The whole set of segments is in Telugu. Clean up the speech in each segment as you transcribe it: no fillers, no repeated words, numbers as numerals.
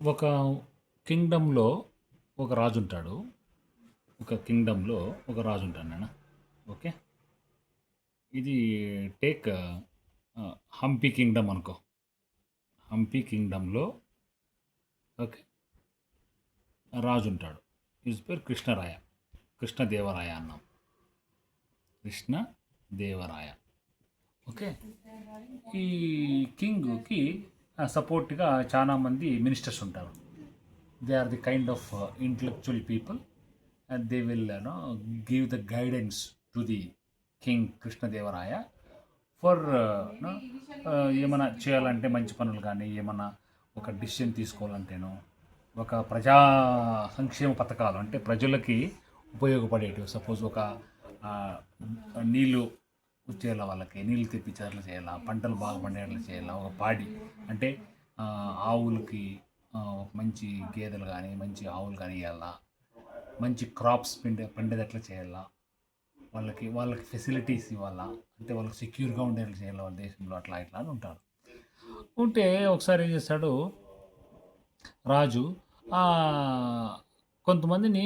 ఒక కింగ్డమ్‌లో ఒక రాజుంటాడు. ఒక కింగ్డమ్‌లో ఒక రాజుంటాడు నాన్న. ఓకే. ఇది టేక్ హంపి కింగ్డమ్ అనుకో. హంపి కింగ్డమ్‌లో ఓకే. రాజుంటాడు. హిస్ పేరు కృష్ణరాయ. కృష్ణదేవరాయ అన్నాం. కృష్ణదేవరాయ. ఓకే. ఈ కింగ్‌కి సపోర్ట్‌గా చాలామంది మినిస్టర్స్ ఉంటారు. They are the kind of intellectual people and they will give the guidance to the king Krishnadevaraya for ఏమైనా చేయాలంటే మంచి పనులు కానీ ఏమైనా ఒక డిసిషన్ తీసుకోవాలంటేనో ఒక ప్రజా సంక్షేమ పథకాలు అంటే ప్రజలకి ఉపయోగపడేటివి సపోజ్ ఒక ఆ, నీళ్ళు చేయాల వాళ్ళకి నీళ్ళు తెప్పించేట్లా చేయాలా పంటలు బాగా పండేట్లా చేయాలా ఒక పాడి అంటే ఆ, ఆవులకి ఒక మంచి గేదెలు కానీ మంచి ఆవులు కానీ ఇవ్వాలా మంచి క్రాప్స్ పండేది ఎట్లా చేయాలా వాళ్ళకి ఫెసిలిటీస్ ఇవ్వాలా అంటే వాళ్ళకి సెక్యూర్గా ఉండేలా చేయాలి వాళ్ళ దేశంలో అట్లా ఇట్లా అని ఉంటారు. ఉంటే ఒకసారి ఏం చేస్తాడు రాజు ఆ, కొంతమందిని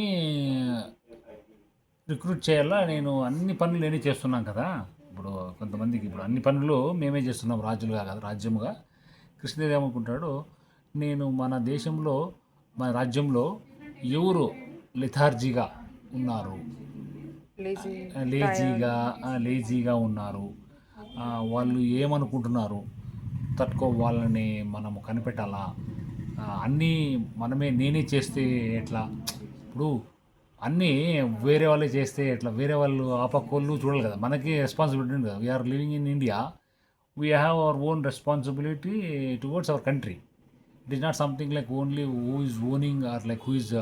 రిక్రూట్ చేయాలా నేను అన్ని పనులు నేనే చేస్తున్నాను కదా. ఇప్పుడు కొంతమందికి ఇప్పుడు అన్ని పనులు మేమే చేస్తున్నాం రాజులుగా కాదు రాజ్యముగా. కృష్ణదేవ ఏమనుకుంటాడు నేను మన దేశంలో మన రాజ్యంలో ఎవరు లెథార్జీగా ఉన్నారు, లేజీ టైర్డ్. లేజీగా లేజీగా ఉన్నారు, వాళ్ళు ఏమనుకుంటున్నారు తట్టుకో వాళ్ళని మనము కనిపెట్టాలా. అన్నీ నేనే చేస్తే ఎట్లా ఇప్పుడు అన్నీ వేరే వాళ్ళే చేస్తే ఎట్లా వేరే వాళ్ళు ఆ పక్క వాళ్ళు చూడాలి కదా మనకి రెస్పాన్సిబిలిటీ ఉంది కదా. We're living in India, we have our own responsibility towards our country. It is not something like only who is owning or like who is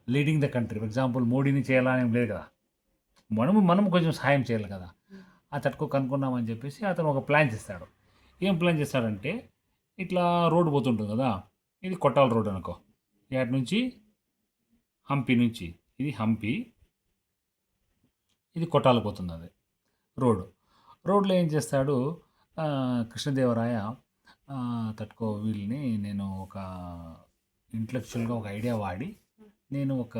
leading the country. For example మోడీని చేయాలని ఏం లేదు కదా. మనం కొంచెం సహాయం చేయాలి కదా. ఆ తట్టుకో కనుక్కున్నామని చెప్పేసి అతను ఒక ప్లాన్ చేస్తాడు. ఏం ప్లాన్ చేస్తాడంటే ఇట్లా రోడ్డు పోతుంటుంది కదా. ఇది కొట్టాల రోడ్ అనుకో. ఇటు నుంచి హంపి నుంచి ఇది హంపి, ఇది కొట్టాలకు పోతుంది అది రోడ్డు. రోడ్లో ఏం చేస్తాడు ఆ, కృష్ణదేవరాయ ఆ, తట్టుకో వీళ్ళని నేను ఒక ఇంటలెక్చువల్గా ఒక ఐడియా వాడి నేను ఒక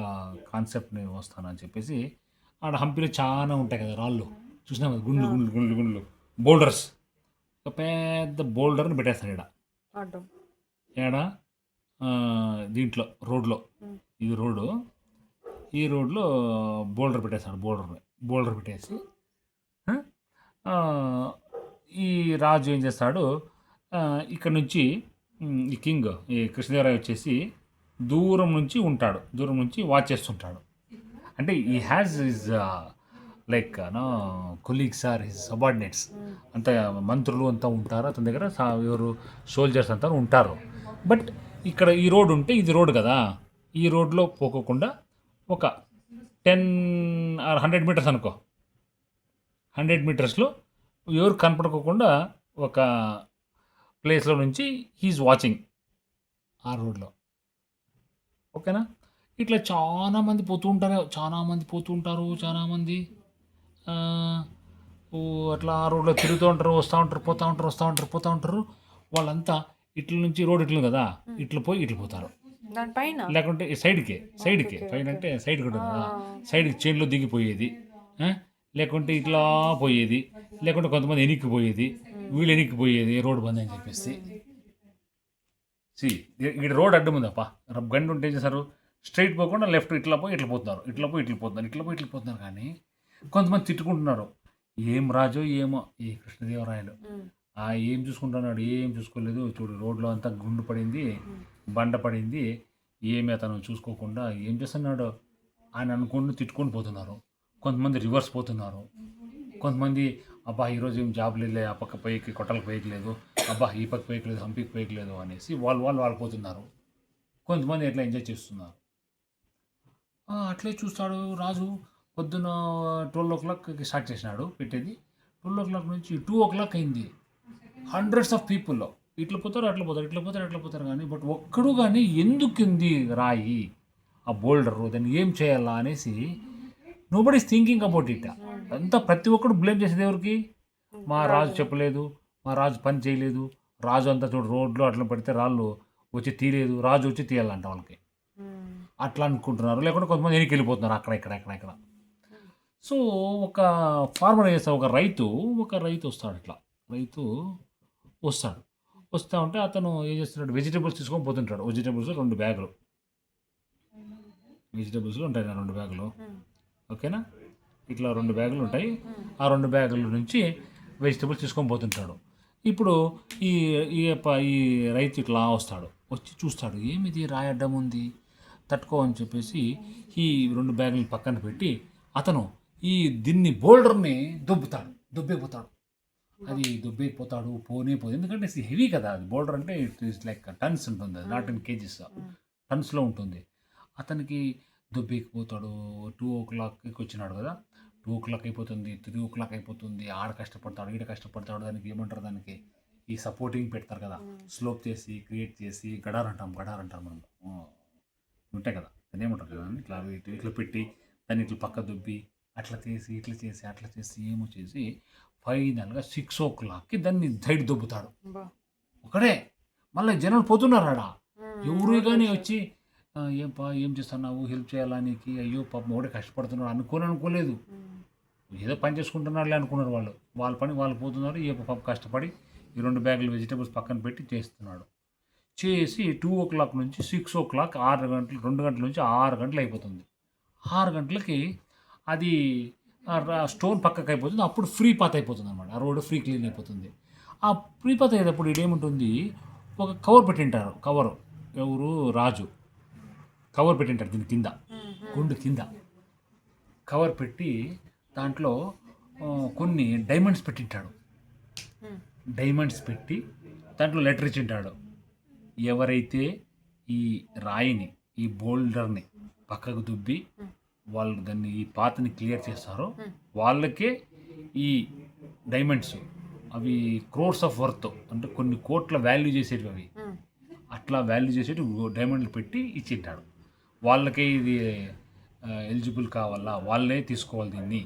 కాన్సెప్ట్ని వస్తానని చెప్పేసి ఆడ హంపిలో చాలా ఉంటాయి కదా రాళ్ళు చూసినా కదా గుండ్లు ఆ! గుండ్లు గుండ్లు గుండ్లు బోల్డర్స్. ఒక పెద్ద బోల్డర్ని పెట్టేస్తాడు ఈడ. అడ్డం. ఏడ దీంట్లో రోడ్లో హ్మ్. ఇది రోడ్డు. ఈ రోడ్లో బోల్డర్ పెట్టేస్తాడు. బోల్డర్ పెట్టేసి ఆ, ఆ, ఈ రాజు ఏం చేస్తాడు ఇక్కడ నుంచి ఈ కింగ్ ఈ కృష్ణదేవరాయ వచ్చేసి దూరం నుంచి ఉంటాడు. దూరం నుంచి వాచ్ చేస్తుంటాడు. అంటే ఈ has his like no colleagues or his subordinates hmm. అంతా మంత్రులు అంతా ఉంటారు అతని దగ్గర. ఎవరు సోల్జర్స్ అంతా ఉంటారు. బట్ ఇక్కడ ఈ రోడ్ ఉంటే ఇది రోడ్ కదా. ఈ రోడ్లో పోకోకుండా ఒక 10 ఆర్ 100 మీటర్స్ అనుకో. 100 మీటర్స్లో ఎవరు కనపడకోకుండా ఒక ప్లేస్లో నుంచి హీఈస్ వాచింగ్ ఆ రోడ్లో. ఓకేనా. ఇట్లా చాలా మంది పోతూ ఉంటారు. చాలామంది ఆ, ఓ అట్లా ఆ రోడ్లో తిరుగుతూ ఉంటారు, వస్తూ ఉంటారు, పోతూ ఉంటారు. వాళ్ళంతా ఇట్ల నుంచి రోడ్ ఇట్లు కదా, హ్మ్. ఇట్లా పోయి ఇట్లా పోతారు. దాని పైన? లేకుంటే ఓకే. సైడ్కే ఓకే. పైన ఓకే. అంటే సైడ్కి ఆ! ఉంటుంది కదా. ఆ! సైడ్కి చైన్లో దిగిపోయేది. ఆ? లేకుంటే ఇట్లా పోయేది. లేకుంటే కొంతమంది ఎనిక్కిపోయేది. హ్మ్. వీళ్ళు ఎనిక్కిపోయేది రోడ్డు బంద్ అని చెప్పేసి. హ్మ్. సి ఇక్కడ రోడ్ అడ్డం ఉందప్ప. గండి ఉంటే ఏం చేస్తారు స్ట్రైట్ పోకుండా లెఫ్ట్ ఇట్లా పోయి ఇట్లా పోతున్నారు, ఇట్లా పోతున్నారు. కానీ కొంతమంది తిట్టుకుంటున్నారు ఏం రాజో ఏమో ఈ కృష్ణదేవరాయలు. హ్మ్. ఏం చూసుకుంటున్నాడు, ఏం చూసుకోలేదు. చూడు రోడ్లో అంతా గుండు పడింది, హ్మ్. బండ పడింది, ఏమి అతను చూసుకోకుండా ఏం చేస్తున్నాడు ఆయన అనుకుంటూ తిట్టుకొని పోతున్నారు. కొంతమంది రివర్స్ పోతున్నారు. కొంతమంది అబ్బా ఈరోజు ఏం జాబ్ లేదు, ఆ పక్క పైకి కొట్టలకు పోయట్లేదు, అబ్బా ఈ పక్క పోయట్లేదు, హంపికి పోయట్లేదు అనేసి వాళ్ళు పోతున్నారు. కొంతమంది ఎట్లా ఎంజాయ్ చేస్తున్నారు. అట్లే చూస్తాడు రాజు. పొద్దున 12 o'clockకి స్టార్ట్ చేసినాడు పెట్టేది. 12 o'clock నుంచి 2 o'clock అయింది. హండ్రెడ్స్ ఆఫ్ పీపుల్ ఇట్లా పోతారు, అట్లా పోతారు కానీ బట్ ఒక్కడు కానీ ఎందుకుంది రాయి ఆ బోల్డరు దాన్ని ఏం చేయాలా అనేసి nobody is thinking about it. హ్మ్. అంతా ప్రతి ఒక్కడు బ్లేమ్ చేసేది ఎవరికి? హ్మ్. మా రాజు రాజుని. చెప్పలేదు, మా రాజు పని చేయలేదు. రాజు అంతా చూడు రోడ్లో అట్లా పెడితే రాళ్ళు వచ్చి తీయలేదు, రాజు వచ్చి తీయాలంట వాళ్ళకి. అట్లా అనుకుంటున్నారు, లేకుంటే కొంతమంది వెనక్కి వెళ్ళిపోతున్నారు అక్కడ ఇక్కడ ఇక్కడ ఇక్కడ. సో ఒక ఫార్మర్ చేస్తా, ఒక రైతు వస్తాడు. ఇట్లా రైతు వస్తాడు, వస్తూ ఉంటే అతను ఏం చేస్తున్నాడు, వెజిటేబుల్స్ తీసుకొని పోతుంటాడు. వెజిటేబుల్స్ 2 బ్యాగులు, వెజిటేబుల్స్లో ఉంటాయి నా 2 బ్యాగులు, ఓకేనా. ఇట్లా 2 బ్యాగులు ఉంటాయి. ఆ 2 బ్యాగుల నుంచి వెజిటేబుల్స్ తీసుకొని పోతుంటాడు. ఇప్పుడు ఈ ఈ రైతు ఇట్లా వస్తాడు, వచ్చి చూస్తాడు, ఏమిది రాయడ్డం ఉంది, తట్టుకో అని చెప్పేసి ఈ 2 బ్యాగులు పక్కన పెట్టి అతను దీన్ని బోల్డర్ని దొబ్బేపోతాడు. అది దొబ్బేపోతాడు, పోనే పోదు. ఎందుకంటే ఇది హెవీ కదా, అది బోల్డర్ అంటే ఇట్ ఈస్ లైక్ టన్స్ ఉంటుంది, అది నాట్ ఇన్ కేజీస్, టన్స్లో ఉంటుంది. అతనికి దొబ్బేకపోతాడు. 2 o'clockకి వచ్చినాడు కదా, 2 o'clock అయిపోతుంది, 3 o'clock అయిపోతుంది. ఆడ కష్టపడతాడు, ఈడ కష్టపడతాడు. దానికి ఏమంటారు, దానికి ఈ సపోర్టింగ్ పెడతారు కదా, స్లోప్ చేసి క్రియేట్ చేసి గడార్ అంటాం మనం, ఉంటాయి కదా, దాన్ని ఏమంటారు కదా, ఇట్లా ఇట్లా పెట్టి దాన్ని ఇట్లా పక్క దొబ్బి అట్లా చేసి ఏమో చేసి ఫైనల్గా 6 o'clockకి దాన్ని సైడ్ దొబ్బుతాడు ఒకడే. మళ్ళీ జనాలు పోతున్నారు ఆడ, ఎవరు కానీ వచ్చి ఏం చేస్తున్నావు, హెల్ప్ చేయాలా నీకు, అయ్యో పాపం ఒకటే కష్టపడుతున్నాడు అనుకోలేదు. ఏదో పని చేసుకుంటున్నారులే అనుకున్నారు వాళ్ళు. వాళ్ళ పని వాళ్ళు పోతున్నారు. ఏ పాప కష్టపడి ఈ 2 బ్యాగులు వెజిటేబుల్స్ పక్కన పెట్టి చేస్తున్నాడు. చేసి 2 o'clock నుంచి 6 o'clock 6 గంటలు, 2 గంటల నుంచి 6 గంటలు అయిపోతుంది. 6 గంటలకి అది స్టోన్ పక్కకు అయిపోతుంది. అప్పుడు ఫ్రీ పాత్ అయిపోతుంది అనమాట. ఆ రోడ్డు ఫ్రీ క్లీన్ అయిపోతుంది. ఆ ఫ్రీ పాత్ అయ్యేటప్పుడు ఇదేముంటుంది, ఒక కవర్ పెట్టింటారు. కవరు ఎవరు, రాజు కవర్ పెట్టింటారు దీని కింద, గుండు కింద కవర్ పెట్టి దాంట్లో కొన్ని డైమండ్స్ పెట్టింటాడు. డైమండ్స్ పెట్టి దాంట్లో లెటర్ ఇచ్చింటాడు. ఎవరైతే ఈ రాయిని, ఈ బోల్డర్ని పక్కకు దుబ్బి వాళ్ళు దాన్ని ఈ పాతని క్లియర్ చేస్తారో వాళ్ళకే ఈ డైమండ్స్, అవి క్రోర్స్ ఆఫ్ వర్త్, అంటే కొన్ని కోట్ల వాల్యూ చేసేవి అవి. అట్లా వాల్యూ చేసేటి డైమండ్లు పెట్టి ఇచ్చింటాడు. వాళ్ళకే ఇది ఎలిజిబుల్ కావాలా, వాళ్ళే తీసుకోవాలి దీన్ని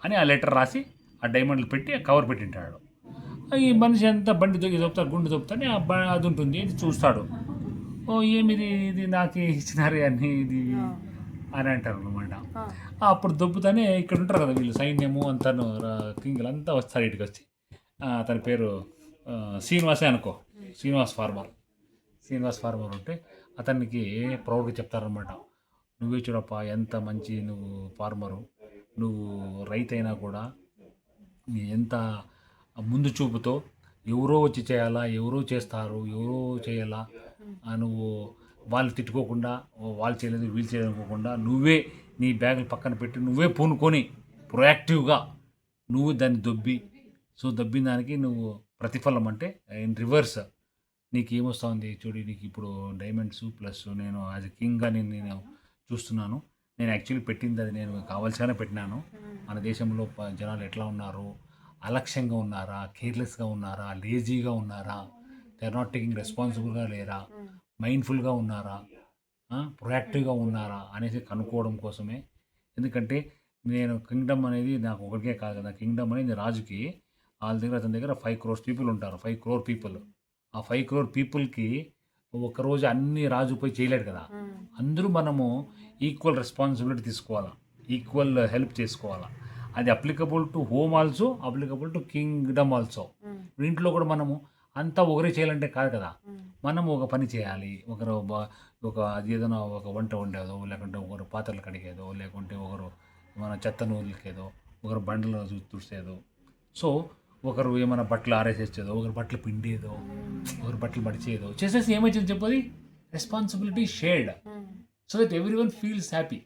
అని ఆ లెటర్ రాసి ఆ డైమండ్లు పెట్టి ఆ కవర్ పెట్టింటాడు. ఈ మనిషి అంతా బండి దొప్పుతాడు, గుండు దొప్పుతాడు, అది ఉంటుంది, ఇది చూస్తాడు. ఏమిది, ఇది నాకు ఇచ్చినారే అని ఇది అని అంటారు అనమాట. అప్పుడు దొబ్బుతానే ఇక్కడ ఉంటారు కదా వీళ్ళు, సైన్యము అంతాను, కింగ్లు అంతా వస్తారు ఇటుకి వచ్చి. అతని పేరు శ్రీనివాసే అనుకో, శ్రీనివాస్ ఫార్మర్ ఉంటే అతనికి ప్రౌడ్గా చెప్తారనమాట, నువ్వే చూడప్ప ఎంత మంచి నువ్వు ఫార్మరు, నువ్వు రైతు అయినా కూడా ఎంత ముందు చూపుతో ఎవరో వచ్చి చేయాలా, ఎవరో చేస్తారు, ఎవరో చేయాలా, నువ్వు వాళ్ళు తిట్టుకోకుండా వాళ్ళు చేయలేదు వీళ్ళు చేయలేకపోకుండా నువ్వే నీ బ్యాగులు పక్కన పెట్టి నువ్వే పూనుకొని ప్రొయాక్టివ్గా నువ్వు దాన్ని దొబ్బిన దానికి నువ్వు ప్రతిఫలం అంటే ఇన్ రివర్స్ నీకు ఏమొస్తుంది చూడు, నీకు ఇప్పుడు డైమండ్స్ ప్లస్ నేను యాజ్ ఎ కింగ్గా నేను చూస్తున్నాను. నేను యాక్చువల్లీ పెట్టింది అది నేను కావాల్సిగానే పెట్టినాను. మన దేశంలో జనాలు ఎట్లా ఉన్నారు, అలక్ష్యంగా ఉన్నారా, కేర్లెస్గా ఉన్నారా, లేజీగా ఉన్నారా, దే ఆర్ నాట్ టేకింగ్ రెస్పాన్సిబుల్గా లేరా, మైండ్ఫుల్గా ఉన్నారా, ప్రొయాక్టివ్గా ఉన్నారా అనేసి కనుక్కోవడం కోసమే. ఎందుకంటే నేను కింగ్డమ్ అనేది నాకు ఒకరికే కాదు కదా, కింగ్డమ్ అనేది రాజుకి అతని దగ్గర 5 crore పీపుల్ ఉంటారు. 5 crore పీపుల్, ఆ 5 crore పీపుల్కి ఒకరోజు అన్ని రాజు పోయి చేయలేడు కదా. అందరూ మనము ఈక్వల్ రెస్పాన్సిబిలిటీ తీసుకోవాలా, ఈక్వల్ హెల్ప్ చేసుకోవాలా. అది applicable to home also, applicable to Kingdom also. ఇంట్లో కూడా మనము అంతా ఒకరే చేయాలంటే కాదు కదా, మనం ఒక పని చేయాలి. అది ఏదైనా ఒక వంట వండేదో, లేకుంటే ఒకరు పాత్రలు కడిగేదో, లేకుంటే ఒకరు మన చెత్త నూలికేదో, ఒకరు బండలు తుడిసేదో, సో ఒకరు ఏమైనా బట్టలు ఆరేసేసేదో, ఒకరు బట్టలు పిండేదో, ఒకరు బట్టలు మడిచేదో చేసేసి ఏమైంది చెప్పది, responsibility shared so that everyone feels happy.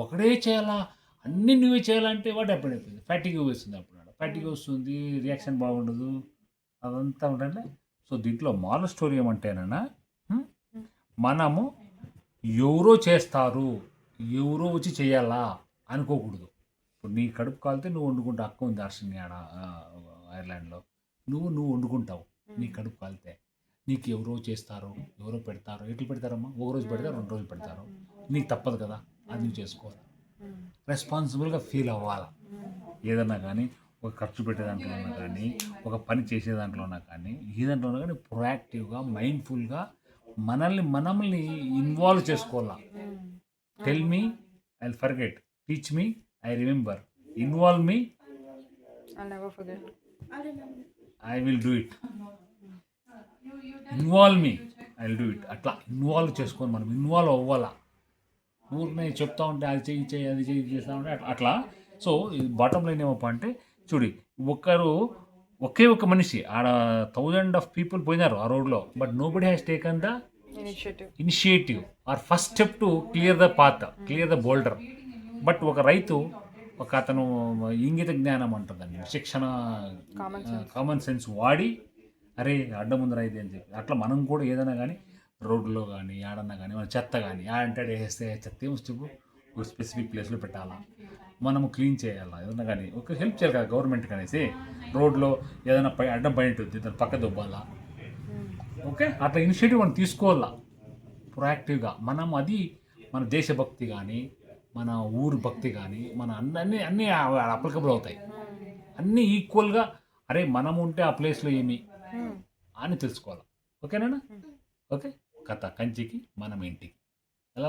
ఒకడే చేయాలా, అన్నీ నువ్వే చేయాలంటే వాట్ హ్యాపెన్ అయిపోయింది, ఫ్యాటిక్ వస్తుంది. అప్పుడు ఫ్యాటిక్ వస్తుంది, రియాక్షన్ బాగుండదు, అదంతా ఉంటుండే. సో దీంట్లో మారల్ స్టోరీ ఏమంటేనన్నా, మనము ఎవరో చేస్తారు, ఎవరో వచ్చి చేయాలా అనుకోకూడదు. ఇప్పుడు నీ కడుపు కాలితే నువ్వు వండుకుంటా, అక్క ఉంది అర్షిని ఆడ ఐర్లాండ్లో, నువ్వు వండుకుంటావు. నీ కడుపు కాలితే నీకు ఎవరో చేస్తారు, ఎవరో పెడతారు. ఎట్లు పెడతారమ్మా, ఒక రోజు పెడతారు, 2 రోజులు పెడతారు, నీకు తప్పదు కదా, అది నువ్వు చేసుకోవాలి. రెస్పాన్సిబుల్గా ఫీల్ అవ్వాలి. ఏదన్నా కానీ ఒక ఖర్చు పెట్టే దాంట్లోనా కానీ, ఒక పని చేసే దాంట్లోనా కానీ, ఏ దాంట్లోనా కానీ ప్రొయాక్టివ్గా మైండ్ఫుల్గా మనల్ని ఇన్వాల్వ్ చేసుకోవాలా. Tell me I will forget, teach me I remember, involve me I'll never forget. I will do it, involve me I will do it. అట్లా ఇన్వాల్వ్ చేసుకొని మనం ఇన్వాల్వ్ అవ్వాలా. ఊరినే చెప్తా ఉంటే అది చేయి అది చేస్తూ ఉంటే అట్లా. సో బాటమ్ లైన్ ఏమప్ప అంటే చూడి, ఒకే ఒక మనిషి ఆడ 1000 ఆఫ్ పీపుల్ పోయినారు ఆ రోడ్లో, but nobody has taken the Initiative. Initiative or first step to clear the path, clear the boulder. But ఒక రైతు, ఒక అతను ఇంగిత జ్ఞానం అంటుందండి, శిక్షణ, Common sense. కామన్ సెన్స్ వాడి అరే అడ్డం ముందర అయితే అని చెప్పి అట్లా మనం కూడా ఏదైనా కానీ రోడ్లో కానీ ఆడన్నా కానీ మన చెత్త కానీ ఆడంటే వేస్తే చెత్త ఏమొచ్చు ఒక స్పెసిఫిక్ ప్లేస్లో పెట్టాలా, మనము క్లీన్ చేయాలా, ఏదైనా కానీ ఒక హెల్ప్ చేయాలి కదా గవర్నమెంట్కి అనేసి. రోడ్లో ఏదైనా అడ్డం పైన ఉంటుంది దాన్ని పక్క దొబ్బాలా. ఓకే, అట్లా ఇనిషియేటివ్ మనం తీసుకోవాలా ప్రొయాక్టివ్గా. మనం అది మన దేశభక్తి కానీ మన ఊరు భక్తి కానీ మన అన్నీ అప్లికబుల్ అవుతాయి. అన్నీ ఈక్వల్గా అరే మనం ఉంటే ఆ ప్లేస్లో ఏమి అని తెలుసుకోవాలి. ఓకేనా? ఓకే, కథ కంచికి మనం ఇంటికి.